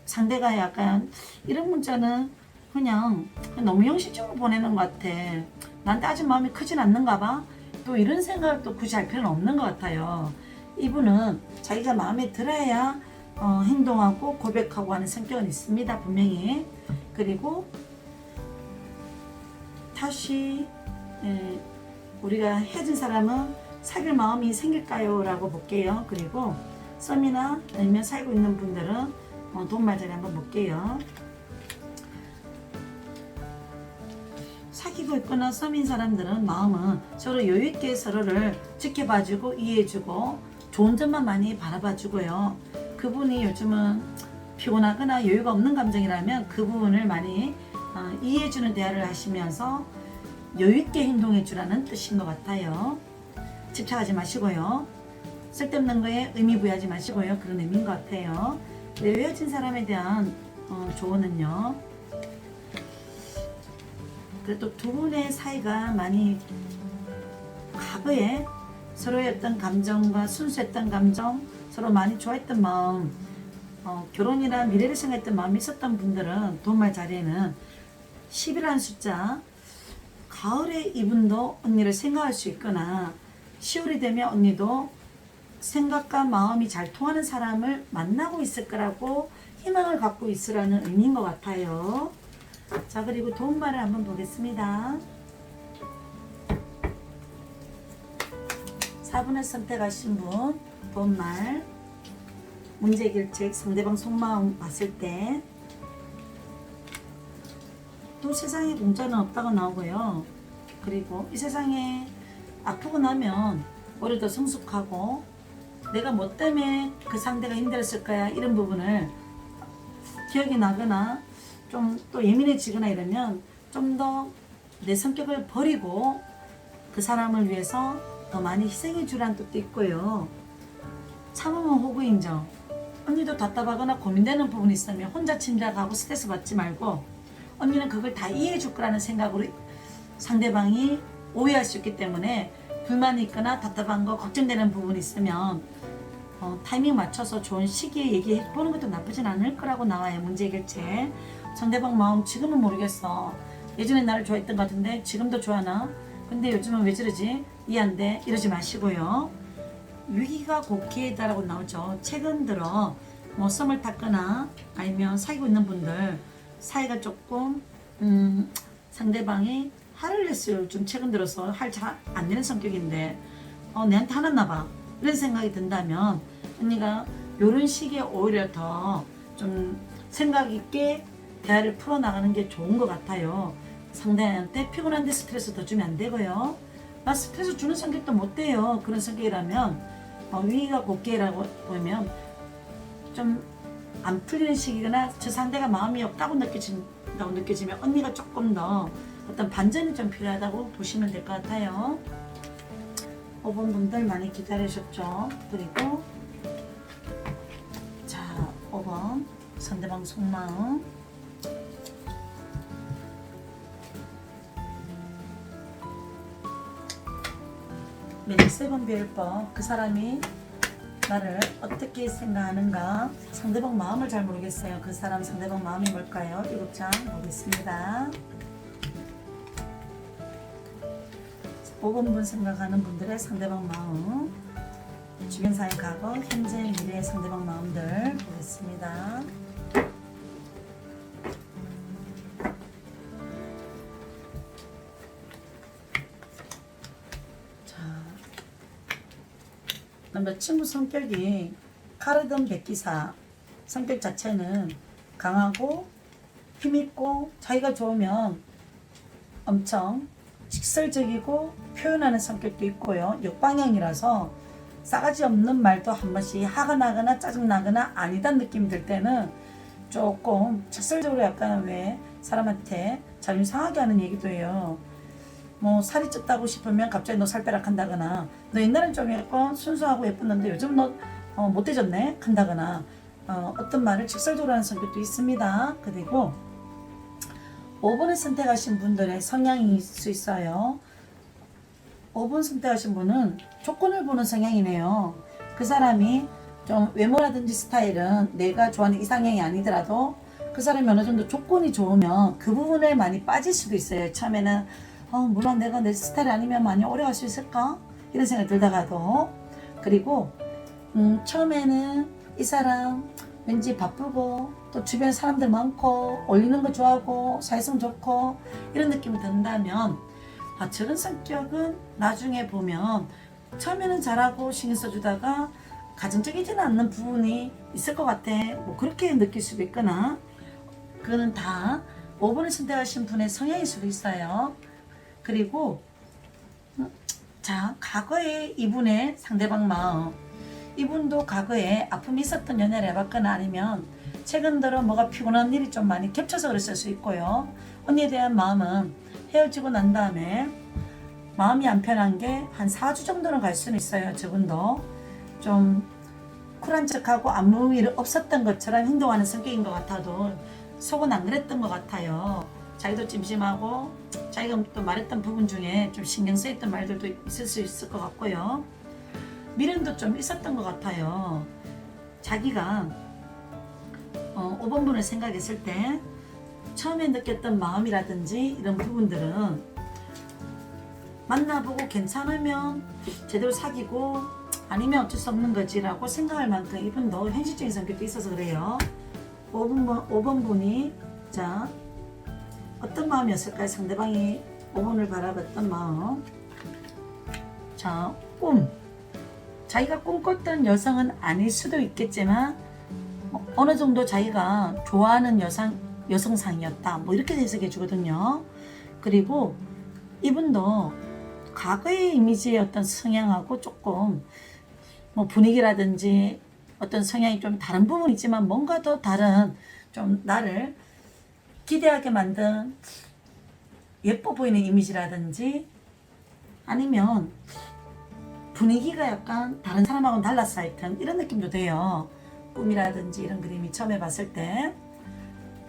상대가 약간 이런 문자는 그냥 너무 형식적으로 보내는 것 같아. 나한테 아직 마음이 크진 않는가 봐. 또 이런 생각을 또 굳이 할 필요는 없는 것 같아요. 이분은 자기가 마음에 들어야 행동하고 고백하고 하는 성격은 있습니다. 분명히. 그리고 다시 우리가 헤어진 사람은 사귈 마음이 생길까요? 라고 볼게요. 그리고 썸이나 아니면 살고 있는 분들은 돈말자리 한번 볼게요. 사귀고 있거나 썸인 사람들은 마음은 서로 여유있게 서로를 지켜봐주고 이해해주고 좋은 점만 많이 바라봐주고요. 그분이 요즘은 피곤하거나 여유가 없는 감정이라면 그 부분을 많이 이해해주는 대화를 하시면서 여유있게 행동해주라는 뜻인 것 같아요. 집착하지 마시고요. 쓸데없는 거에 의미 부여하지 마시고요. 그런 의미인 것 같아요. 헤어진 사람에 대한 조언은요. 그래도 두 분의 사이가 많이 과거에 서로의 어떤 감정과 순수했던 감정, 서로 많이 좋아했던 마음, 결혼이나 미래를 생각했던 마음이 있었던 분들은 돈말 자리에는 10이라는 숫자, 가을에 이분도 언니를 생각할 수 있거나 10월이 되면 언니도 생각과 마음이 잘 통하는 사람을 만나고 있을 거라고 희망을 갖고 있으라는 의미인 것 같아요. 자, 그리고 돈말을 한번 보겠습니다. 4분을 선택하신 분, 돈말, 문제 해결책, 상대방 속마음 봤을 때 또 세상에 공짜는 없다고 나오고요. 그리고 이 세상에 아프고 나면 오히려 더 성숙하고 내가 뭐 때문에 그 상대가 힘들었을 거야 이런 부분을 기억이 나거나 좀 또 예민해지거나 이러면 좀 더 내 성격을 버리고 그 사람을 위해서 더 많이 희생해 주라는 뜻도 있고요. 참으면 호구 인정. 언니도 답답하거나 고민되는 부분이 있으면 혼자 침략하고 스트레스 받지 말고 언니는 그걸 다 이해해 줄 거라는 생각으로 상대방이 오해할 수 있기 때문에 불만이 있거나 답답한 거 걱정되는 부분이 있으면 타이밍 맞춰서 좋은 시기에 얘기해 보는 것도 나쁘진 않을 거라고 나와요. 문제 해결책. 상대방 마음 지금은 모르겠어. 예전에 나를 좋아했던 것 같은데 지금도 좋아하나? 근데 요즘은 왜 저러지? 이해 안 돼. 이러지 마시고요. 위기가 곧 기회다라고 나오죠. 최근 들어 뭐 썸을 탔거나 아니면 사귀고 있는 분들 사이가 조금 상대방이 화를 냈어요. 요즘 최근 들어서 할 잘 안 되는 성격인데 내한테 화났나 봐. 이런 생각이 든다면 언니가 이런 시기에 오히려 더 좀 생각 있게 대화를 풀어나가는 게 좋은 것 같아요. 상대한테 피곤한데 스트레스 더 주면 안 되고요. 나 스트레스 주는 성격도 못 돼요. 그런 성격이라면 위기가 곧기회라고 보면 좀 안 풀리는 시기거나 저 상대가 마음이 없다고 느껴지면 언니가 조금 더 어떤 반전이 좀 필요하다고 보시면 될 것 같아요. 5번 분들 많이 기다리셨죠? 그리고 자 5번 상대방 속마음 매직 7 비율법 그 사람이 나를 어떻게 생각하는가 상대방 마음을 잘 모르겠어요. 그 사람 상대방 마음이 뭘까요? 7장 보겠습니다. 5번분 생각하는 분들의 상대방 마음 주변사의 과거, 현재, 미래의 상대방 마음들 보겠습니다. 남자 친구 성격이 카르든 백기사 성격 자체는 강하고 힘있고 자기가 좋으면 엄청 직설적이고 표현하는 성격도 있고요. 역방향이라서 싸가지 없는 말도 한 번씩 화가 나거나 짜증나거나 아니다는 느낌이 들 때는 조금 직설적으로 약간 왜 사람한테 자존심 상하게 하는 얘기도 해요. 뭐 살이 쪘다고 싶으면 갑자기 너 살 빼라 한다거나, 너 옛날엔 좀 약간 순수하고 예뻤는데 요즘 너 못돼졌네 한다거나, 어떤 말을 직설적으로 하는 성격도 있습니다. 그리고 5번을 선택하신 분들의 성향일 수 있어요. 5번 선택하신 분은 조건을 보는 성향이네요. 그 사람이 좀 외모라든지 스타일은 내가 좋아하는 이상형이 아니더라도 그 사람이 어느 정도 조건이 좋으면 그 부분에 많이 빠질 수도 있어요. 처음에는 물론 내가 내 스타일 아니면 많이 오래 갈 수 있을까? 이런 생각이 들다가도. 그리고 처음에는 이 사람 왠지 바쁘고 또 주변에 사람들 많고 어울리는 거 좋아하고 사회성 좋고 이런 느낌이 든다면, 저런 성격은 나중에 보면 처음에는 잘하고 신경 써주다가 가정적이지는 않는 부분이 있을 것 같아. 뭐 그렇게 느낄 수도 있거나, 그거는 다 5번을 선택하신 분의 성향일 수도 있어요. 그리고 자, 과거에 이분의 상대방 마음, 이분도 과거에 아픔이 있었던 연애를 해봤거나 아니면 최근 들어 뭐가 피곤한 일이 좀 많이 겹쳐서 그랬을 수 있고요. 언니에 대한 마음은 헤어지고 난 다음에 마음이 안 편한 게 한 4주 정도는 갈 수는 있어요. 저분도 좀 쿨한 척하고 아무 일 없었던 것처럼 행동하는 성격인 것 같아도 속은 안 그랬던 것 같아요. 자기도 찜찜하고 자기가 또 말했던 부분 중에 좀 신경 쓰였던 말들도 있을 수 있을 것 같고요. 미련도 좀 있었던 것 같아요. 자기가 5번 분을 생각했을 때 처음에 느꼈던 마음이라든지 이런 부분들은 만나보고 괜찮으면 제대로 사귀고 아니면 어쩔 수 없는 거지라고 생각할 만큼 이분도 현실적인 성격도 있어서 그래요. 5번 분이 자 어떤 마음이었을까요? 상대방이 5번을 바라봤던 마음. 자, 꿈. 자기가 꿈꿨던 여성은 아닐 수도 있겠지만 어느 정도 자기가 좋아하는 여성상이었다. 뭐 이렇게 해석해 주거든요. 그리고 이분도 과거의 이미지의 어떤 성향하고 조금 뭐 분위기라든지 어떤 성향이 좀 다른 부분이 있지만 뭔가 더 다른 좀 나를 기대하게 만든 예뻐 보이는 이미지라든지 아니면 분위기가 약간 다른 사람하고는 달랐어 하여튼 이런 느낌도 돼요. 꿈이라든지 이런 그림이 처음에 봤을 때.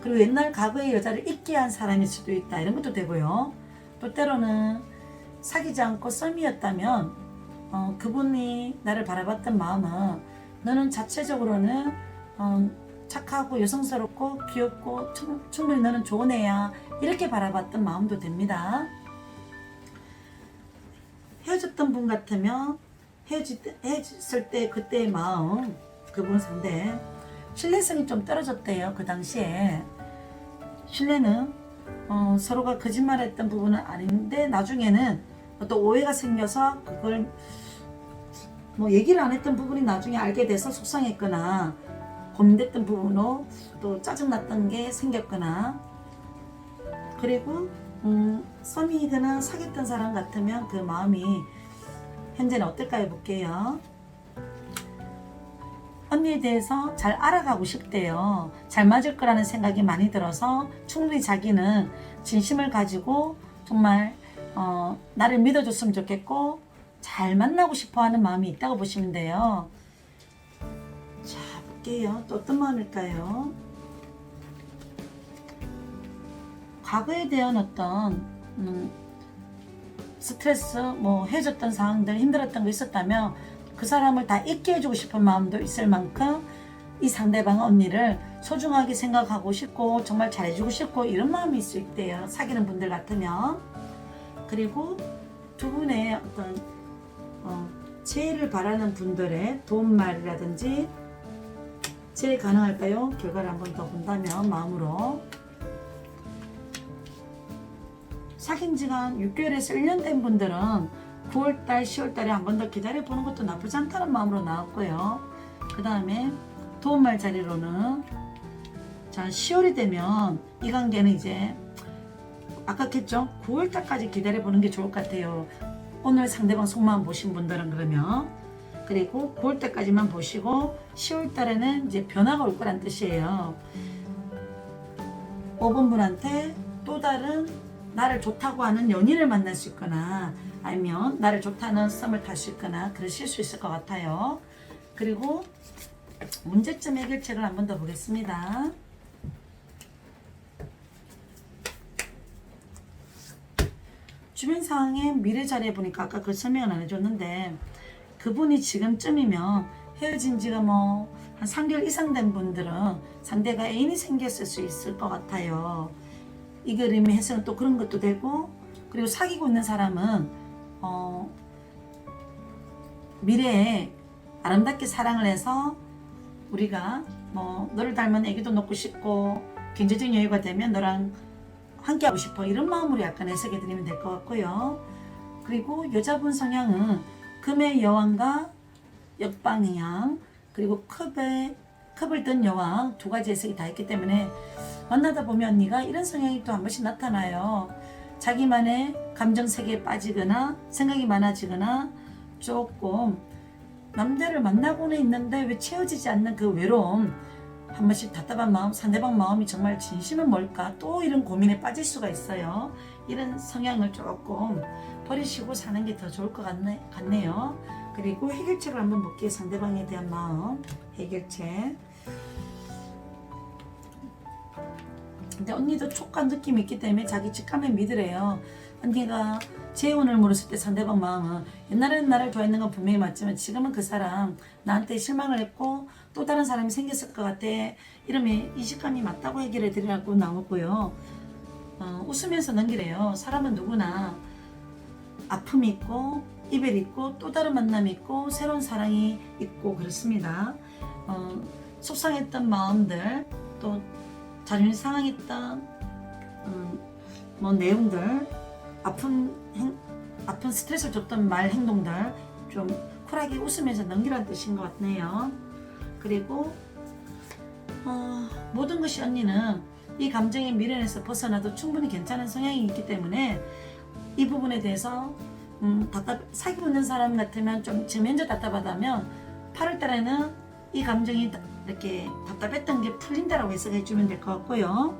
그리고 옛날 과거의 여자를 잊게 한 사람일 수도 있다 이런 것도 되고요. 또 때로는 사귀지 않고 썸이었다면 그분이 나를 바라봤던 마음은 너는 자체적으로는 착하고 여성스럽고 귀엽고 충분히 너는 좋은 애야 이렇게 바라봤던 마음도 됩니다. 헤어졌던 분 같으면 헤어졌을 때 그때의 마음, 그분 상대 신뢰성이 좀 떨어졌대요. 그 당시에 신뢰는 서로가 거짓말했던 부분은 아닌데 나중에는 또 오해가 생겨서 그걸 뭐 얘기를 안 했던 부분이 나중에 알게 돼서 속상했거나 고민됐던 부분으로 또 짜증났던 게 생겼거나. 그리고 썸이거나 사귀었던 사람 같으면 그 마음이 현재는 어떨까 해볼게요. 언니에 대해서 잘 알아가고 싶대요. 잘 맞을 거라는 생각이 많이 들어서 충분히 자기는 진심을 가지고 정말 나를 믿어줬으면 좋겠고 잘 만나고 싶어하는 마음이 있다고 보시면 돼요. 자, 볼게요. 또 어떤 마음일까요? 과거에 대한 어떤 스트레스, 뭐 헤어졌던 상황들, 힘들었던 거 있었다면 그 사람을 다 잊게 해주고 싶은 마음도 있을 만큼 이 상대방 언니를 소중하게 생각하고 싶고 정말 잘해주고 싶고 이런 마음이 있을 수 있대요. 사귀는 분들 같으면. 그리고 두 분의 어떤 재해를 바라는 분들의 도움말이라든지 재해 가능할까요? 결과를 한 번 더 본다면 마음으로. 사귄 지가 6개월에서 1년 된 분들은 9월달, 10월달에 한 번 더 기다려보는 것도 나쁘지 않다는 마음으로 나왔고요. 그 다음에 도움말 자리로는 자 10월이 되면 이 관계는 이제 아까 했죠? 9월달까지 기다려보는 게 좋을 것 같아요. 오늘 상대방 속마음 보신 분들은 그러면. 그리고 9월달까지만 보시고 10월달에는 이제 변화가 올 거란 뜻이에요. 5번 분한테 또 다른 나를 좋다고 하는 연인을 만날 수 있거나 아니면 나를 좋다는 썸을 탈 수 있거나 그러실 수 있을 것 같아요. 그리고 문제점 해결책을 한 번 더 보겠습니다. 주변 상황의 미래 자리에 보니까 아까 그 설명을 안 해줬는데 그분이 지금쯤이면 헤어진 지가 뭐 한 3개월 이상 된 분들은 상대가 애인이 생겼을 수 있을 것 같아요. 이 그림의 해석은 또 그런 것도 되고, 그리고 사귀고 있는 사람은 미래에 아름답게 사랑을 해서 우리가 뭐 너를 닮은 애기도 낳고 싶고 경제적 여유가 되면 너랑 함께 하고 싶어 이런 마음으로 약간 해석해 드리면 될 것 같고요. 그리고 여자분 성향은 금의 여왕과 역방향 그리고 컵을 든 여왕 두 가지 해석이 다 있기 때문에 만나다 보면 언니가 이런 성향이 또 한 번씩 나타나요. 자기만의 감정 세계에 빠지거나 생각이 많아지거나 조금 남자를 만나고는 있는데 왜 채워지지 않는 그 외로움, 한 번씩 답답한 마음, 상대방 마음이 정말 진심은 뭘까 또 이런 고민에 빠질 수가 있어요. 이런 성향을 조금 버리시고 사는 게 더 좋을 것 같네요. 그리고 해결책을 한번 볼게요. 상대방에 대한 마음 해결책. 근데 언니도 촉감 느낌이 있기 때문에 자기 직감에 믿으래요. 언니가 재혼을 물었을 때 상대방 마음은 옛날에는 나를 좋아했는 건 분명히 맞지만 지금은 그 사람 나한테 실망을 했고 또 다른 사람이 생겼을 것 같아. 이러면 이 직감이 맞다고 해결해 드리라고 나오고요. 웃으면서 넘기래요. 사람은 누구나 아픔이 있고 이별이 있고 또 다른 만남이 있고 새로운 사랑이 있고 그렇습니다. 속상했던 마음들 또 자존심 상했던 뭐 내용들 아픈 스트레스를 줬던 말 행동들 좀 쿨하게 웃으면서 넘기라는 뜻인 것 같네요. 그리고 모든 것이 언니는 이 감정의 미련에서 벗어나도 충분히 괜찮은 성향이 있기 때문에 이 부분에 대해서 사귀고 있는 사람 같으면 좀 지금 현재 답답하다면 8월달에는 이 감정이 이렇게 답답했던 게 풀린다라고 해석해 주면 될 것 같고요.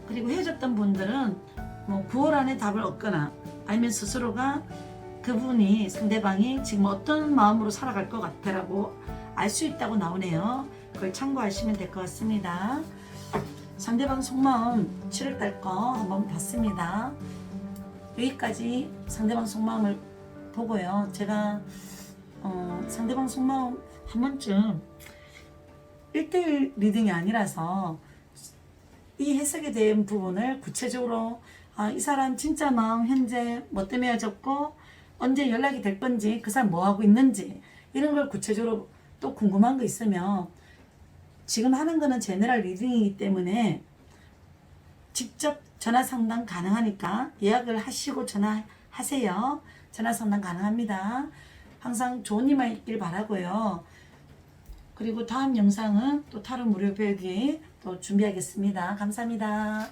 그리고 헤어졌던 분들은 뭐 9월 안에 답을 얻거나 아니면 스스로가 그분이 상대방이 지금 어떤 마음으로 살아갈 것 같다라고 알 수 있다고 나오네요. 그걸 참고하시면 될 것 같습니다. 상대방 속마음 7월달 거 한번 봤습니다. 여기까지 상대방 속마음을 보고요. 제가 상대방 속마음 한 번쯤 1대1 리딩이 아니라서 이 해석에 대한 부분을 구체적으로 이 사람 진짜 마음 현재 뭐 때문에 헤어졌고 언제 연락이 될 건지 그 사람 뭐 하고 있는지 이런 걸 구체적으로 또 궁금한 거 있으면 지금 하는 거는 제너럴 리딩이기 때문에 직접 전화 상담 가능하니까 예약을 하시고 전화하세요. 전화 상담 가능합니다. 항상 좋은 일만 있길 바라고요. 그리고 다음 영상은 또 타로 무료 배우기 또 준비하겠습니다. 감사합니다.